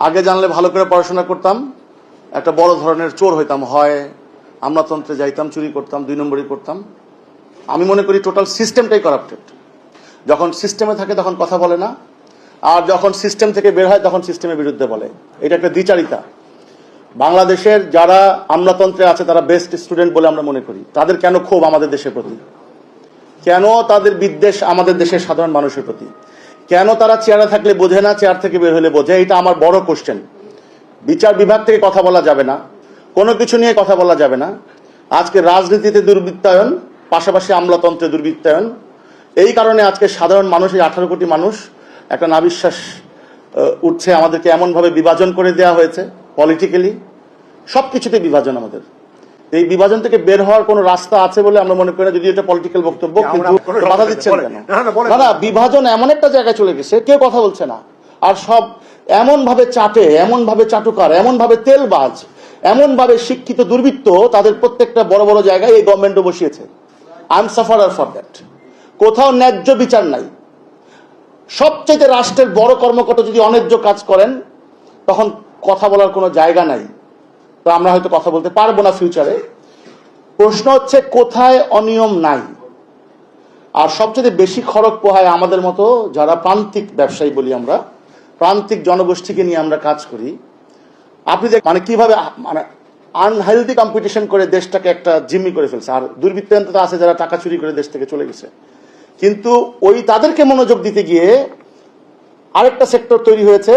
আগে জানলে ভালো করে পড়াশোনা করতাম, একটা বড় ধরনের চোর হইতাম, হয় আমলাতন্ত্রে যাইতাম, চুরি করতাম, 2 নম্বরই করতাম। আমি মনে করি টোটাল সিস্টেমটাই কারাপ্টেড। যখন সিস্টেমে থাকে তখন কথা বলে না, আর যখন সিস্টেম থেকে বের হয় তখন সিস্টেমের বিরুদ্ধে বলে। এটা একটা দ্বিচারিতা। বাংলাদেশের যারা আমলাতন্ত্রে আছে তারা বেস্ট স্টুডেন্ট বলে আমরা মনে করি। তাদের কেন ক্ষোভ আমাদের দেশের প্রতি? কেন তাদের বিদ্বেষ আমাদের দেশের সাধারণ মানুষের প্রতি? কেন তারা চেয়ারে থাকলে বোঝে না, চেয়ার থেকে বের হলে বোঝে? এটা আমার বড় কোশ্চেন। বিচার বিভাগ থেকে কথা বলা যাবে না, কোনো কিছু নিয়ে কথা বলা যাবে না। আজকে রাজনীতিতে দুর্বৃত্তায়ন, পাশাপাশি আমলাতন্ত্রে দুর্বৃত্তায়ন। এই কারণে আজকে সাধারণ মানুষ, এই 18 কোটি মানুষ একটা নাবিশ্বাস উঠছে। আমাদেরকে এমনভাবে বিভাজন করে দেওয়া হয়েছে পলিটিক্যালি, সব কিছুতে বিভাজন। আমাদের এই বিভাজন থেকে বের হওয়ার কোনো রাস্তা আছে বলে আমরা মনে করি না, যদি এটা পলিটিক্যাল বক্তব্য। কিন্তু বাধা দিচ্ছেন কেন? না, বিভাজন এমন একটা জায়গায় চলে গেছে, কেউ কথা বলছে না। আর সব এমন ভাবে চাটে, এমন ভাবে চাটুকার, এমন ভাবে তেলবাজ, এমন ভাবে শিক্ষিত দুর্বৃত্ত তাদের প্রত্যেকটা বড় বড় জায়গায় এই গভর্নমেন্টও বসিয়েছে। I am sufferer for that. কোথাও ন্যায্য বিচার নাই। সবচেয়ে রাষ্ট্রের বড় কর্মকর্তা যদি অন্যায্য কাজ করেন তখন কথা বলার কোনো জায়গা নাই। তো আমরা হয়তো কথা বলতে পারবো না ফিউচারে। প্রশ্ন হচ্ছে কোথায় অনিয়ম নাই। আর সবচেয়ে বেশি খড়গ পোহায় আমাদের মতো যারা প্রান্তিক ব্যবসায়ী বলি আমরা, প্রান্তিক জনগোষ্ঠীকে নিয়ে আমরা কাজ করি। আপনি দেখ মানে কিভাবে মানে আনহেলদি কম্পিটিশন করে দেশটাকে একটা জিম্মি করে ফেলছে। আর দুর্বৃত্তায়ন তো আছে যারা টাকা চুরি করে দেশ থেকে চলে গেছে। কিন্তু ওই তাদেরকে মনোযোগ দিতে গিয়ে আরেকটা সেক্টর তৈরি হয়েছে।